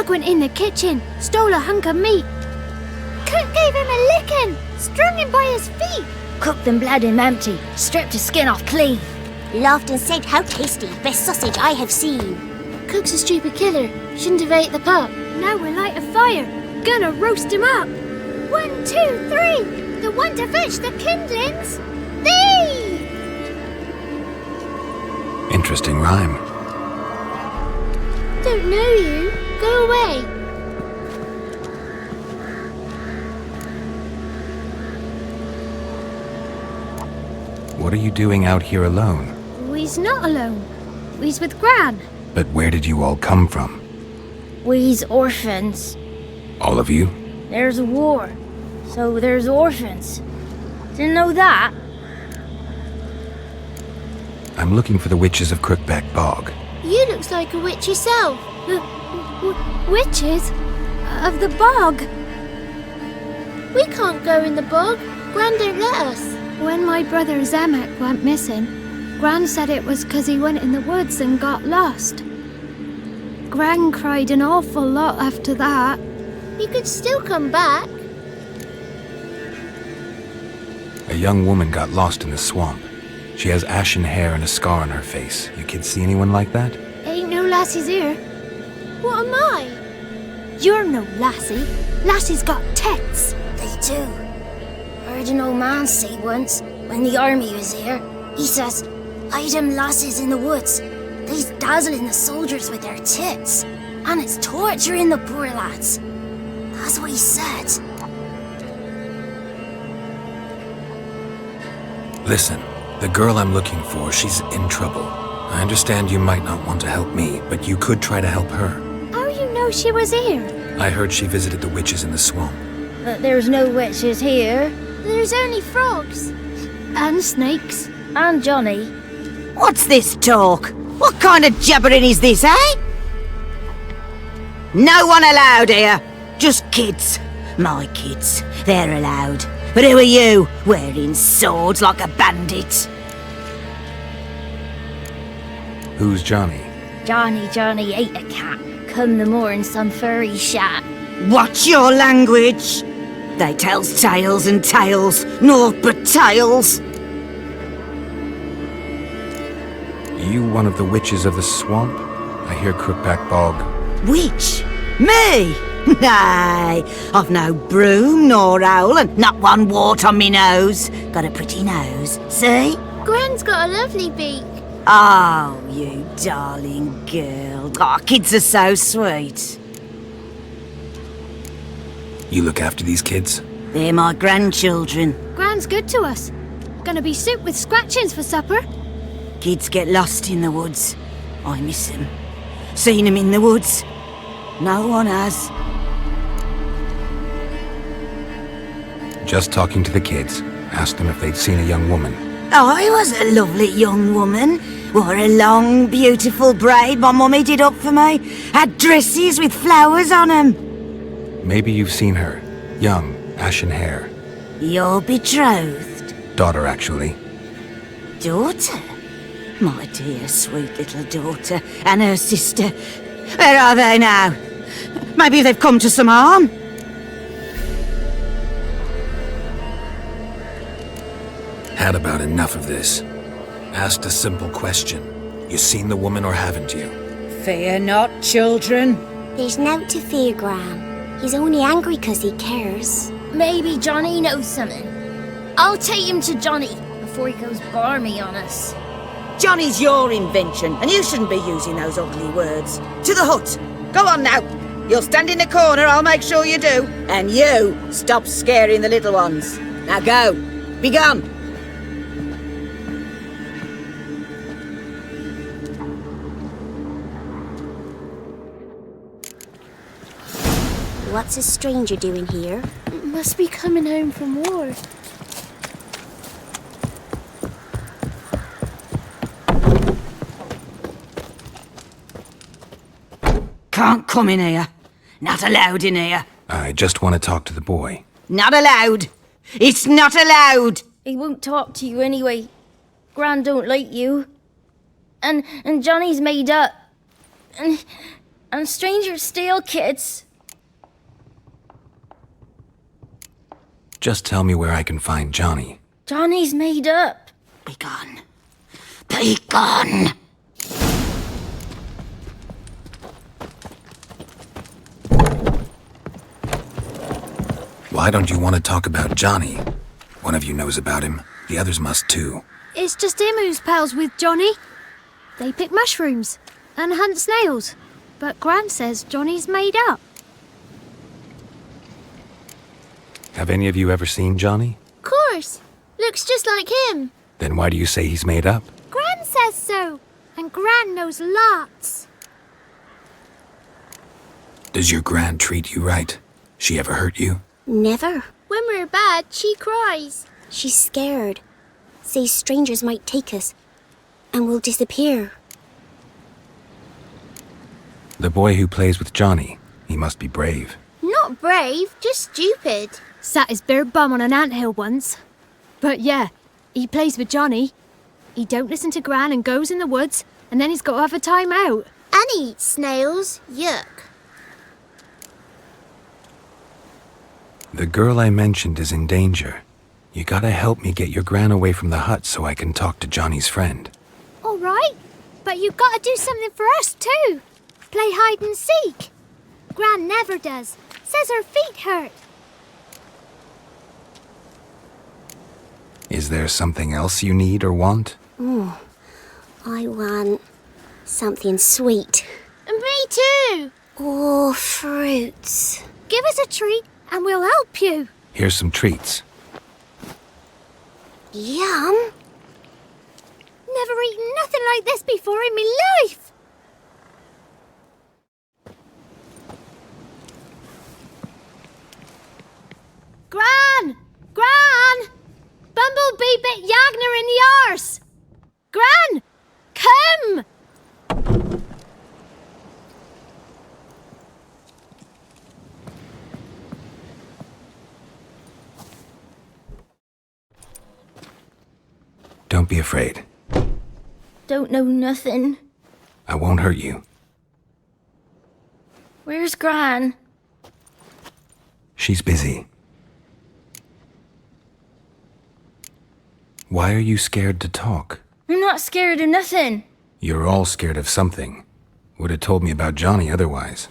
Crook went in the kitchen, stole a hunk of meat. Cook gave him a licking, strung him by his feet. Cooked and bled him empty, stripped his skin off clean. Laughed and said, "How tasty, best sausage I have seen." Cook's a stupid killer, shouldn't have ate the pup. Now we'll light a fire, gonna roast him up. 1, 2, 3, the one to fetch the kindlings. Thee! Interesting rhyme. Don't know you. Go away. What are you doing out here alone? We's not alone. We's with Gran. But where did you all come from? We's orphans. All of you? There's a war, so there's orphans. Didn't know that? I'm looking for the witches of Crookback Bog. You looks like a witch yourself. Witches? Of the bog? We can't go in the bog. Gran don't let us. When my brother Zemek went missing, Gran said it was 'cause he went in the woods and got lost. Gran cried an awful lot after that. He could still come back. A young woman got lost in the swamp. She has ashen hair and a scar on her face. You kids see anyone like that? Ain't no lassies here. What am I? You're no lassie. Lassie's got tits. They do. Heard an old man say once, when the army was here, he says, "I them lasses in the woods. They's dazzling the soldiers with their tits, and it's torturing the poor lads." That's what he said. Listen, the girl I'm looking for, she's in trouble. I understand you might not want to help me, but you could try to help her. How you know she was here? I heard she visited the witches in the swamp. But there's no witches here. There's only frogs. And snakes. And Johnny. What's this talk? What kind of jabbering is this, eh? No one allowed here. Just kids. My kids. They're allowed. But who are you, wearing swords like a bandit? Who's Johnny? Johnny ate a cat. Come the morn some furry shat. Watch your language. They tells tales and tales, naught but tales. You one of the witches of the swamp? I hear Crookback Bog. Witch? Me? Nay, I've no broom nor owl and not one wart on me nose. Got a pretty nose, see? Gran's got a lovely beak. Oh, you darling girl. Oh, kids are so sweet. You look after these kids? They're my grandchildren. Gran's good to us. Gonna be soup with scratchings for supper. Kids get lost in the woods. I miss them. Seen them in the woods. No one has. Just talking to the kids. Asked them if they'd seen a young woman. I was a lovely young woman. Wore a long, beautiful braid my mummy did up for me. Had dresses with flowers on 'em. Maybe you've seen her. Young, ashen hair. You're betrothed? Daughter, actually. Daughter? My dear, sweet little daughter. And her sister. Where are they now? Maybe they've come to some harm? Had about enough of this. Asked a simple question. You seen the woman or haven't you? Fear not, children. There's nought to fear, Gran. He's only angry 'cause he cares. Maybe Johnny knows something. I'll take him to Johnny before he goes barmy on us. Johnny's your invention, and you shouldn't be using those ugly words. To the hut. Go on now. You'll stand in the corner, I'll make sure you do. And you, stop scaring the little ones. Now go. Be gone. What's a stranger doing here? Must be coming home from war. Can't come in here. Not allowed in here. I just want to talk to the boy. Not allowed. It's not allowed. He won't talk to you anyway. Gran don't like you. And Johnny's made up. And and strangers steal kids. Just tell me where I can find Johnny. Johnny's made up. Be gone. Be gone! Why don't you want to talk about Johnny? One of you knows about him. The others must too. It's just him who's pals with Johnny. They pick mushrooms and hunt snails. But Gran says Johnny's made up. Have any of you ever seen Johnny? Of course. Looks just like him. Then why do you say he's made up? Gran says so. And Gran knows lots. Does your Gran treat you right? She ever hurt you? Never. When we're bad, she cries. She's scared. Says strangers might take us. And we'll disappear. The boy who plays with Johnny, he must be brave. Not brave, just stupid. Sat his bare bum on an anthill once. But yeah, he plays with Johnny. He don't listen to Gran and goes in the woods, and then he's got to have a time out. And he eats snails. Yuck. The girl I mentioned is in danger. You gotta help me get your Gran away from the hut so I can talk to Johnny's friend. All right, but you got to do something for us too. Play hide and seek. Gran never does. Says her feet hurt. Is there something else you need or want? I want something sweet. And me too. Oh, fruits. Give us a treat and we'll help you. Here's some treats. Yum. Never eaten nothing like this before in my life. Gran! Gran! Bumblebee bit Yagner in the arse! Gran! Come! Don't be afraid. Don't know nothing. I won't hurt you. Where's Gran? She's busy. Why are you scared to talk? I'm not scared of nothing. You're all scared of something. Would have told me about Johnny otherwise.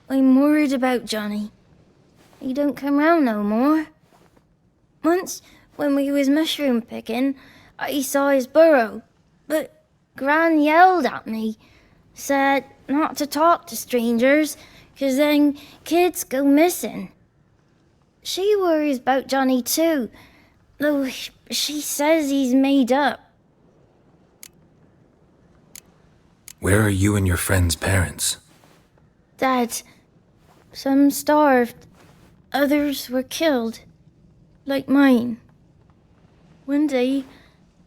I'm worried about Johnny. He don't come round no more. Once, when we was mushroom picking, I saw his burrow. But Gran yelled at me, said not to talk to strangers, 'cause then kids go missing. She worries about Johnny too, though she says he's made up. Where are you and your friend's parents? Dad, some starved, others were killed, like mine. One day,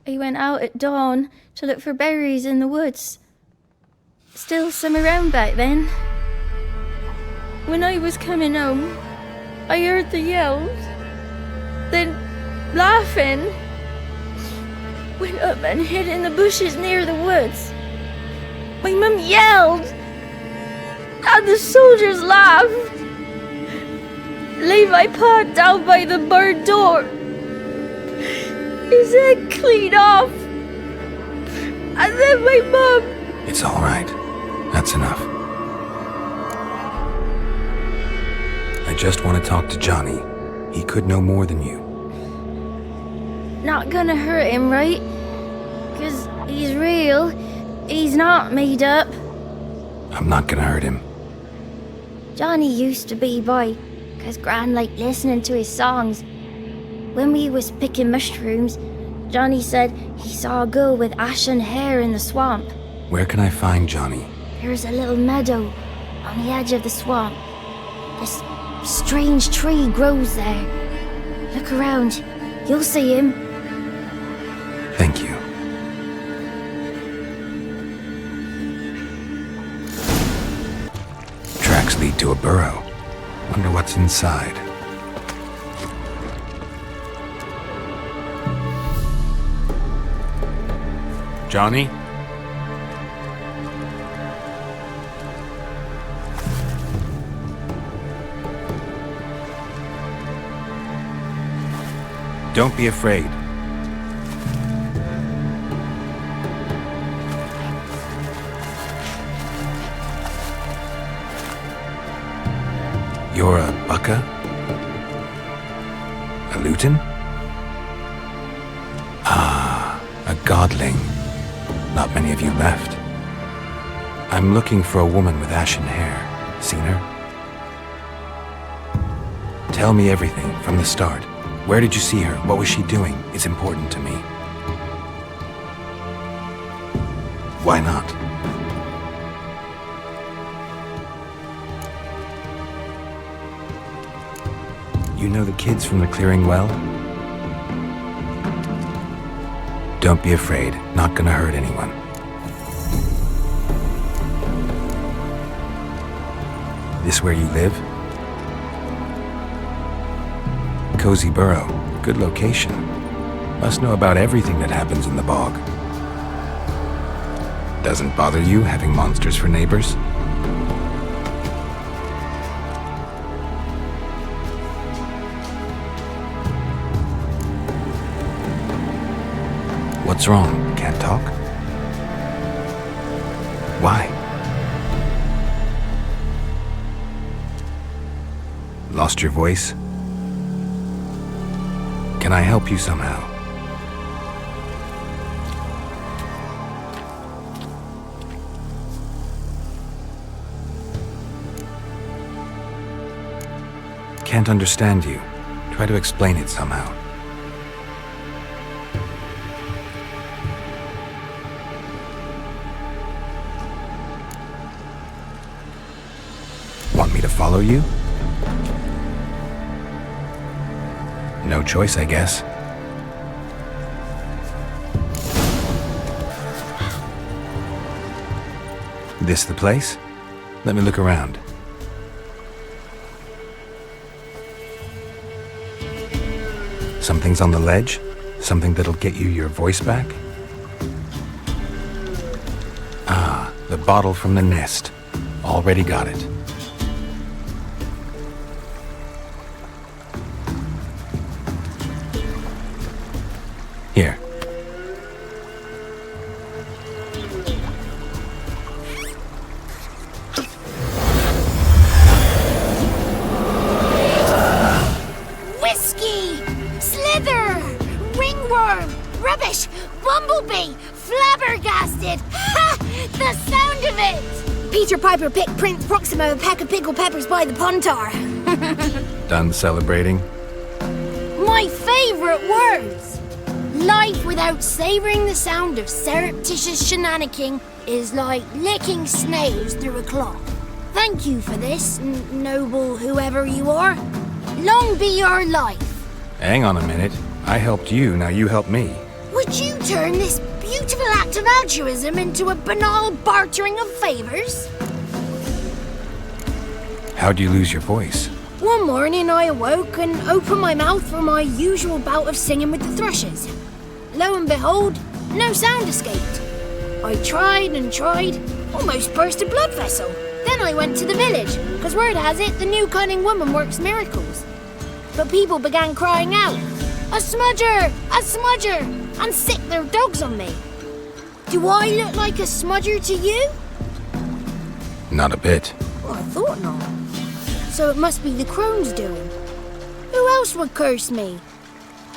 I went out at dawn to look for berries in the woods. Still some around back then. When I was coming home, I heard the yells. Then, laughing, went up and hid in the bushes near the woods. My mum yelled, and the soldiers laughed. Laid my pa down by the barn door. His head clean off. And then my mum... It's all right. That's enough. I just want to talk to Johnny. He could know more than you. Not gonna hurt him, right? 'Cause he's real. He's not made up. I'm not gonna hurt him. Johnny used to be boy, 'cause Gran liked listening to his songs. When we was picking mushrooms, Johnny said he saw a girl with ashen hair in the swamp. Where can I find Johnny? There's a little meadow on the edge of the swamp. This strange tree grows there. Look around. You'll see him. Thank you. Tracks lead to a burrow. Wonder what's inside. Johnny? Don't be afraid. You're a Bucka? A Luton? Ah, a godling. Not many of you left. I'm looking for a woman with ashen hair. Seen her? Tell me everything from the start. Where did you see her? What was she doing? It's important to me. Why not? You know the kids from the clearing well? Don't be afraid. Not gonna hurt anyone. This where you live? Cozy burrow. Good location. Must know about everything that happens in the bog. Doesn't bother you having monsters for neighbors? What's wrong? Can't talk? Why? Lost your voice? Can I help you somehow? Can't understand you. Try to explain it somehow. Want me to follow you? No choice, I guess. This the place? Let me look around. Something's on the ledge? Something that'll get you your voice back? Ah, the bottle from the nest. Already got it. Here. Whiskey! Slither! Ringworm! Rubbish! Bumblebee! Flabbergasted! Ha! The sound of it! Peter Piper picked Prince Proximo a pack of pickled peppers by the pontar. Done celebrating? My favourite words! Life without savouring the sound of surreptitious shenanigans is like licking snails through a cloth. Thank you for this, noble whoever you are. Long be your life. Hang on a minute. I helped you, now you help me. Would you turn this beautiful act of altruism into a banal bartering of favours? How'd you lose your voice? One morning I awoke and opened my mouth for my usual bout of singing with the thrushes. Lo and behold, no sound escaped. I tried and tried, almost burst a blood vessel. Then I went to the village, because word has it the new cunning woman works miracles. But people began crying out, "A smudger! A smudger!" and sick their dogs on me. Do I look like a smudger to you? Not a bit. Well, I thought not. So it must be the Crones' doing. Who else would curse me?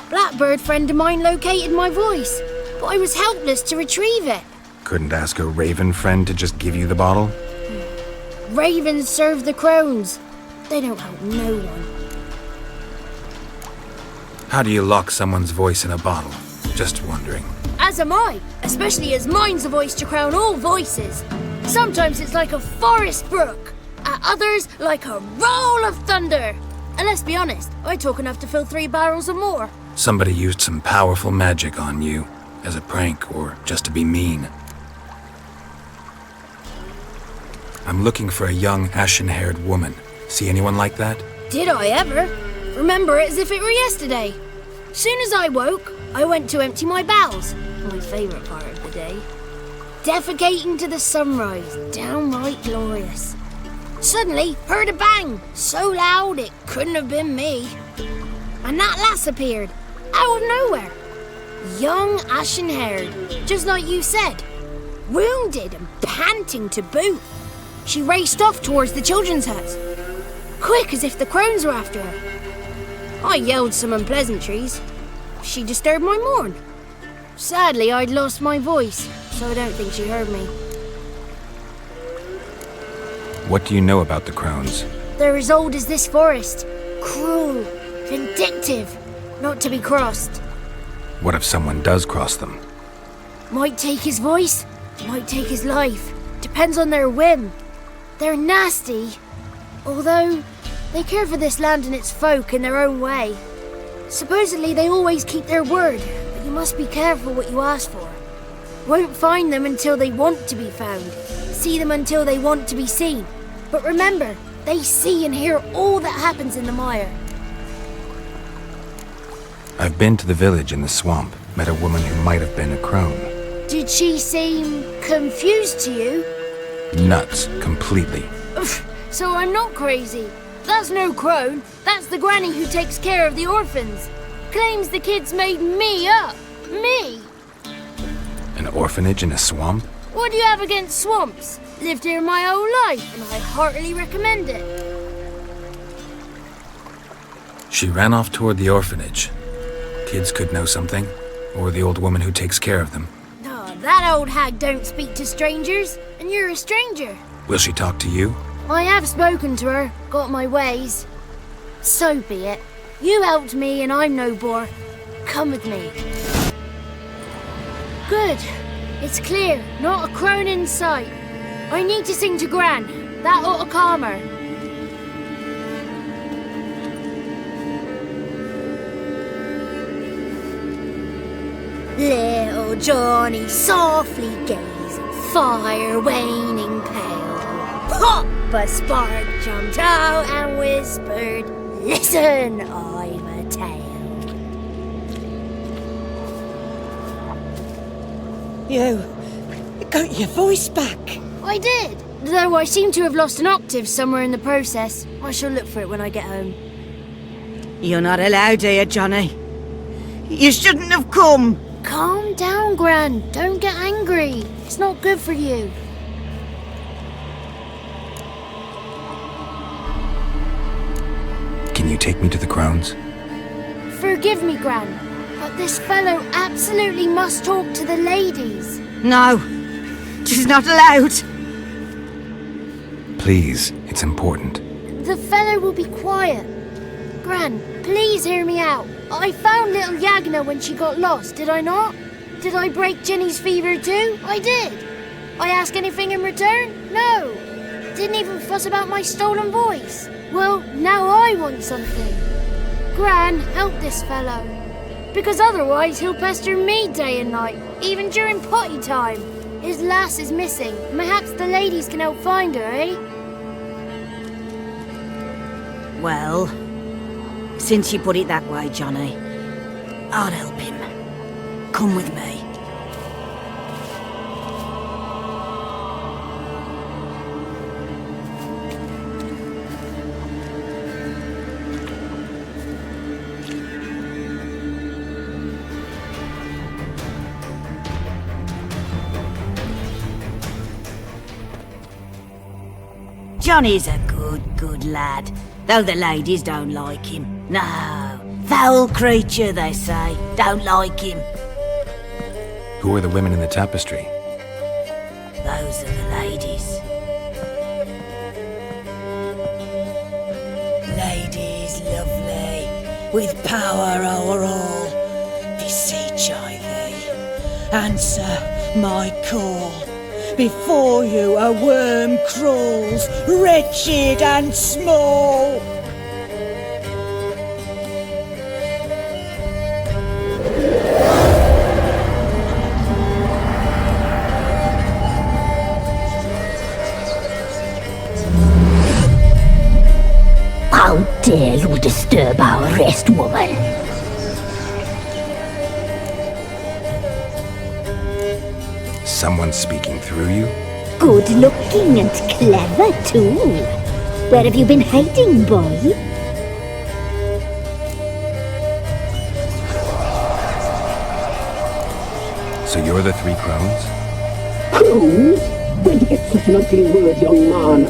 Blackbird friend of mine located my voice, but I was helpless to retrieve it. Couldn't ask a raven friend to just give you the bottle? Ravens serve the Crones. They don't help no one. How do you lock someone's voice in a bottle? Just wondering. As am I, especially as mine's the voice to crown all voices. Sometimes it's like a forest brook, at others like a roll of thunder. And let's be honest, I talk enough to fill 3 barrels or more. Somebody used some powerful magic on you, as a prank or just to be mean. I'm looking for a young, ashen-haired woman. See anyone like that? Did I ever? Remember it as if it were yesterday. Soon as I woke, I went to empty my bowels. My favourite part of the day. Defecating to the sunrise, downright glorious. Suddenly, heard a bang, so loud it couldn't have been me. And that lass appeared, Out of nowhere. Young, ashen-haired, just like you said. Wounded and panting to boot. She raced off towards the children's hut. Quick as if the Crones were after her. I yelled some unpleasantries. She disturbed my morn. Sadly, I'd lost my voice, so I don't think she heard me. What do you know about the Crones? They're as old as this forest. Cruel, vindictive, not to be crossed. What if someone does cross them? Might take his voice, might take his life. Depends on their whim. They're nasty, although they care for this land and its folk in their own way. Supposedly they always keep their word, but you must be careful what you ask for. Won't find them until they want to be found. See them until they want to be seen. But remember, they see and hear all that happens in the mire. I've been to the village in the swamp, met a woman who might have been a crone. Did she seem confused to you? Nuts, completely. So I'm not crazy. That's no crone. That's the granny who takes care of the orphans. Claims the kids made me up. Me! An orphanage in a swamp? What do you have against swamps? Lived here my whole life, and I heartily recommend it. She ran off toward the orphanage. Kids could know something, or the old woman who takes care of them. Oh, that old hag don't speak to strangers, and you're a stranger. Will she talk to you? I have spoken to her, got my ways. So be it. You helped me, and I'm no bore. Come with me. Good. It's clear, not a crone in sight. I need to sing to Gran. That ought to calm her. Little Johnny softly gazing, fire waning pale. Pop! A spark jumped out and whispered, "Listen, I've a tale." You got your voice back. I did, though I seem to have lost an octave somewhere in the process. I shall look for it when I get home. You're not allowed here, Johnny. You shouldn't have come. Calm down, Gran. Don't get angry. It's not good for you. Can you take me to the Crones? Forgive me, Gran, but this fellow absolutely must talk to the ladies. No, she's not allowed. Please, it's important. The fellow will be quiet. Gran, please hear me out. I found little Yagna when she got lost, did I not? Did I break Jenny's fever too? I did. I ask anything in return? No. Didn't even fuss about my stolen voice. Well, now I want something. Gran, help this fellow. Because otherwise he'll pester me day and night, even during potty time. His lass is missing. Perhaps the ladies can help find her, eh? Well, since you put it that way, Johnny, I'll help him. Come with me. Johnny's a good lad, though the ladies don't like him. No, foul creature, they say. Don't like him. Who are the women in the tapestry? Those are the ladies. Ladies lovely, with power o'er all. Beseech I thee, answer my call. Before you a worm crawls, wretched and small. How dare you disturb our rest, woman? Someone speaking through you? Good looking and clever, too. Where have you been hiding, boy? So you're the three crones? Crones? Where'd you get such an ugly word, young man?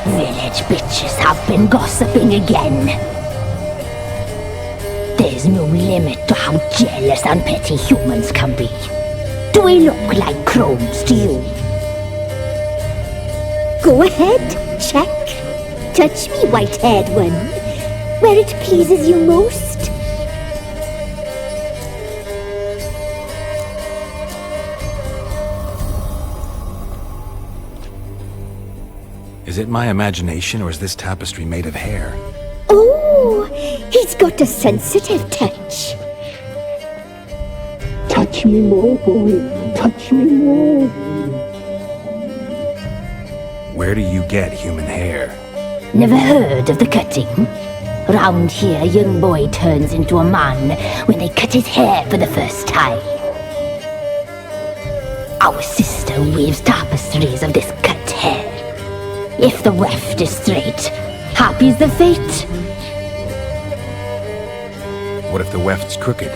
Village bitches have been gossiping again. There's no limit to how jealous and petty humans can be. Do we look like Crones to you? Go ahead, check. Touch me, white-haired one, where it pleases you most. Is it my imagination, or is this tapestry made of hair? Oh, he's got a sensitive touch. Touch me more, boy. Touch me more. Where do you get human hair? Never heard of the cutting? Round here, a young boy turns into a man when they cut his hair for the first time. Our sister weaves tapestries of this cut hair. If the weft is straight, happy's the fate. What if the weft's crooked?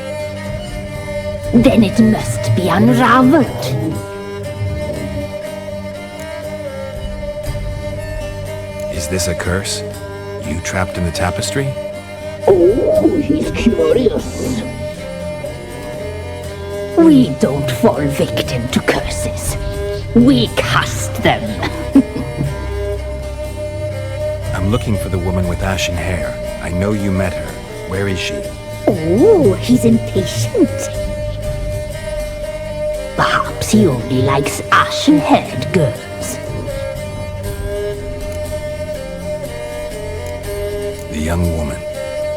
Then it must be unraveled. Is this a curse? You trapped in the tapestry? Oh, he's curious. We don't fall victim to curses. We cast them. I'm looking for the woman with ashen hair. I know you met her. Where is she? Oh, he's impatient. Perhaps he only likes ashen-haired girls. The young woman.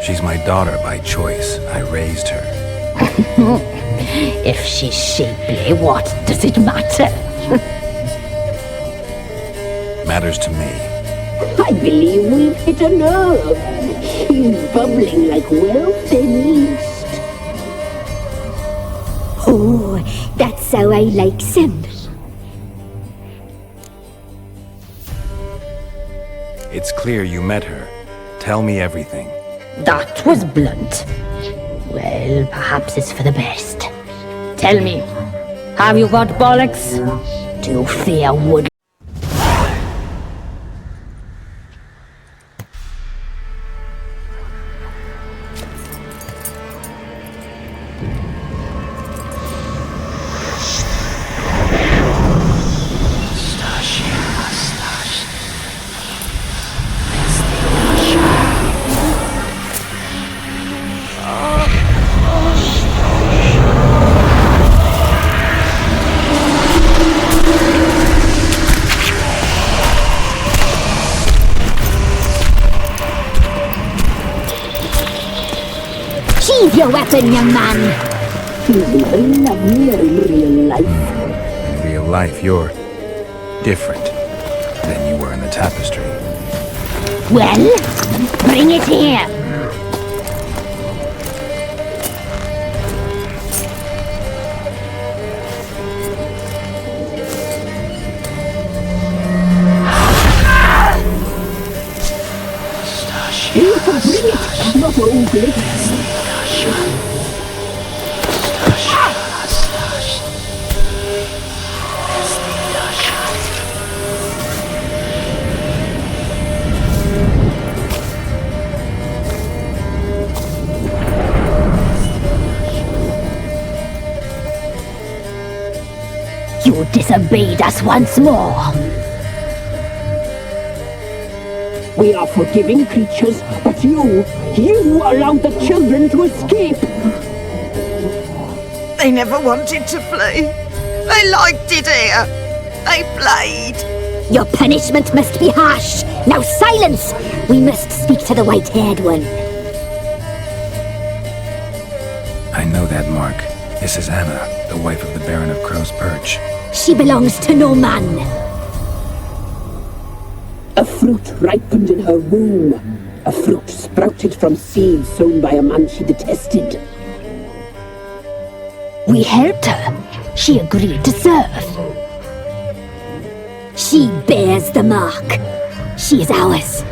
She's my daughter by choice. I raised her. If she's shapely, what does it matter? Matters to me. I believe we've hit a nerve. He's bubbling like well-fed yeast. Oh, that's how I likes him. It's clear you met her. Tell me everything. That was blunt. Well, perhaps it's for the best. Tell me, have you got bollocks? Do you fear wood? Sheathe your weapon, young man. He's very lovely in real life. In real life, you're different than you were in the tapestry. Well, bring it here. You can bring it, not ugly. You disobeyed us once more. We are forgiving creatures, but you allowed the children to escape. They never wanted to flee. They liked it here. They played. Your punishment must be harsh. Now silence! We must speak to the white-haired one. I know that mark. This is Anna, the wife of the Baron of Crow's Perch. She belongs to no man. A fruit ripened in her womb. A fruit sprouted from seeds sown by a man she detested. We helped her. She agreed to serve. She bears the mark. She is ours.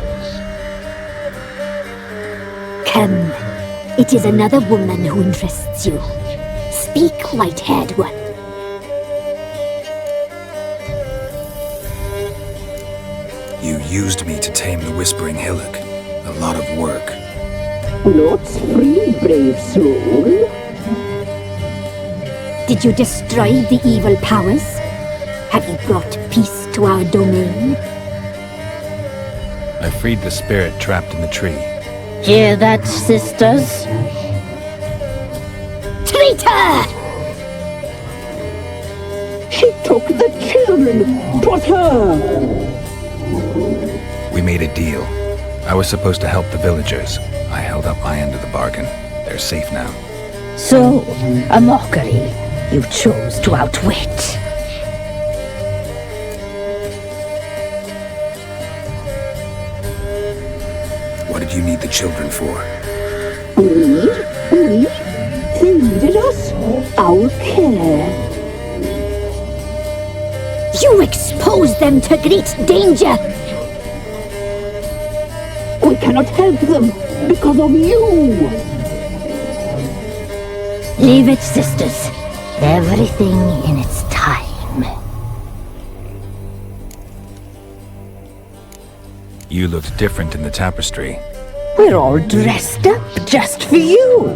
Come. It is another woman who interests you. Speak, white-haired one. You used me to tame the Whispering Hillock. A lot of work. Not free, brave soul. Did you destroy the evil powers? Have you brought peace to our domain? I freed the spirit trapped in the tree. Hear that, sisters? Traitor! She took the children. 'Twas her. We made a deal. I was supposed to help the villagers. I held up my end of the bargain. They're safe now. So, a mockery you chose to outwit. What did you need the children for? We? They needed us. Our care. You exposed them to great danger! We cannot help them because of you. Leave it, sisters. Everything in its time. You looked different in the tapestry. We're all dressed up just for you.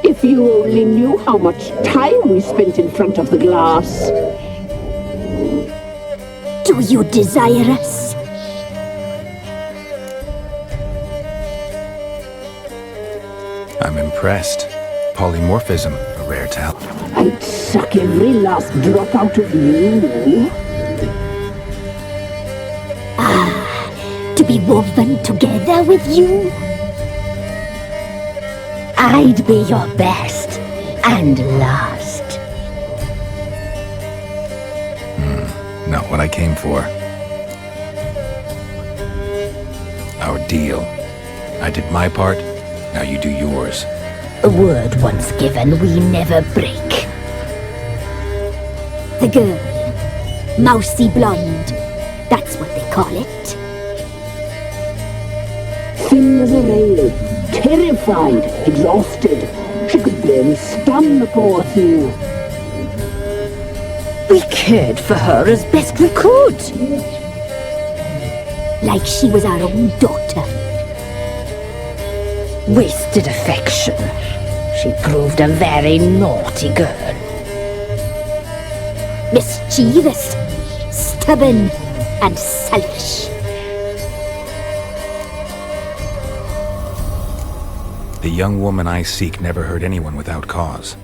If you only knew how much time we spent in front of the glass. Do you desire us? I'm impressed. Polymorphism, a rare talent. I'd suck every last drop out of you. To be woven together with you? I'd be your best and last. Not what I came for. Our deal. I did my part, now you do yours. A word once given, we never break. The girl. Mousy blonde. That's what they call it. Thin as a rail, terrified, exhausted. She could barely stand, the poor thing. We cared for her as best we could. Like she was our own daughter. Wasted affection. She proved a very naughty girl. Mischievous, stubborn, and selfish. The young woman I seek never hurt anyone without cause.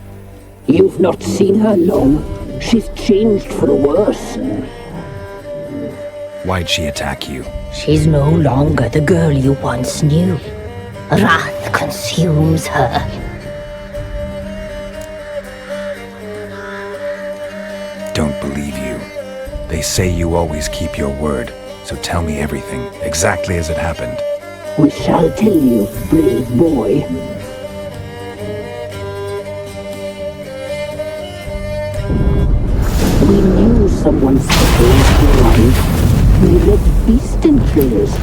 You've not seen her long. She's changed for the worse. Why'd she attack you? She's no longer the girl you once knew. Wrath consumes her. Don't believe you. They say you always keep your word, so tell me everything, exactly as it happened. We shall tell you, brave boy. We knew someone special was alive. We read beast enclosures,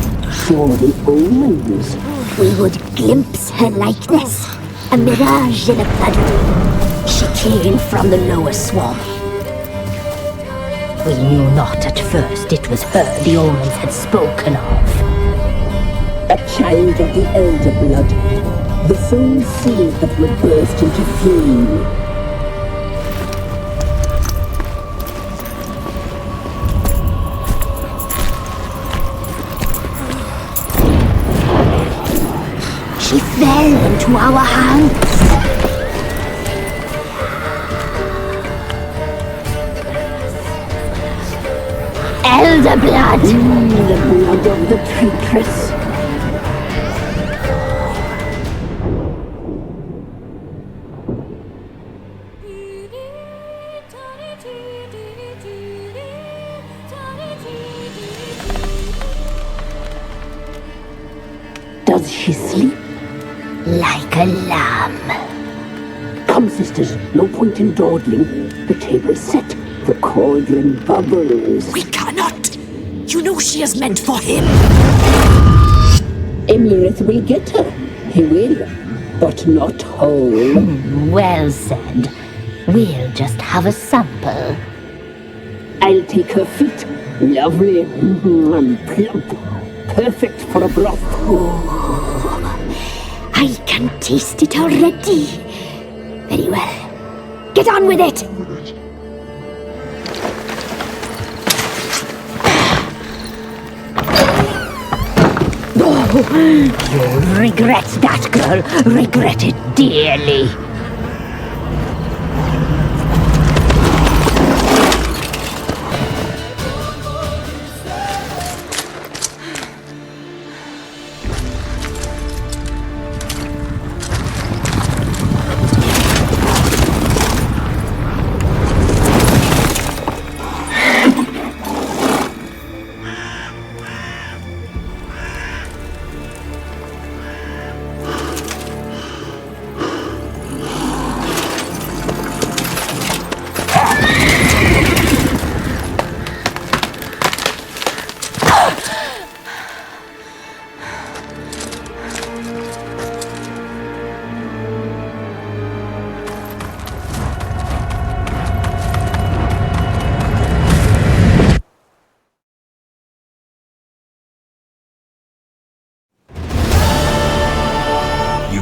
saw the omens. We would glimpse her likeness, a mirage in a puddle. She came from the lower swamp. We knew not at first it was her the omens had spoken of. A child of the elder blood, the soul seed that would burst into flame. She fell into our hands. Elder blood! The blood of the traitress. Does she sleep? Like a lamb. Come, sisters, no point in dawdling. The table's set. The cauldron bubbles. We cannot! You know she is meant for him! Emirith will get her. He will. but not whole. Well said. We'll just have a sample. I'll take her feet. Lovely and plump. Perfect for a broth. I can taste it already. Very well. Get on with it! You'll regret that, girl. Regret it dearly.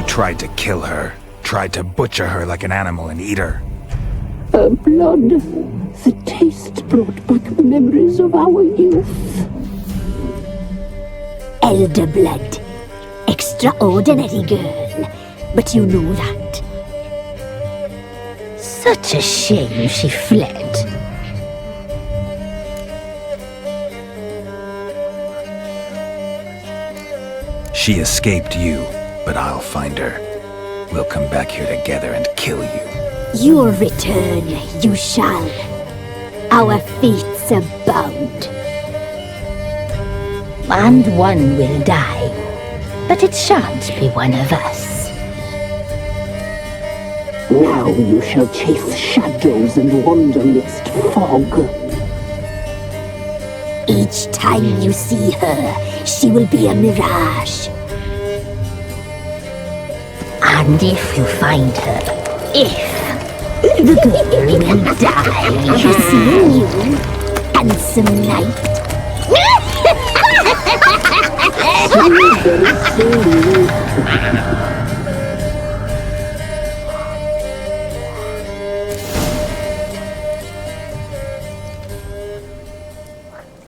Tried to kill her. Tried to butcher her like an animal and eat her. Her blood. The taste brought back memories of our youth. Elder blood. Extraordinary girl. But you know that. Such a shame she fled. She escaped you, but I'll find her. We'll come back here together and kill you. Your return, you shall. Our fates are bound. And one will die, but it shan't be one of us. Now you shall chase shadows and wander midst fog. Each time you see her, she will be a mirage. And if you find her, the girl will die. Seeing you, handsome knight.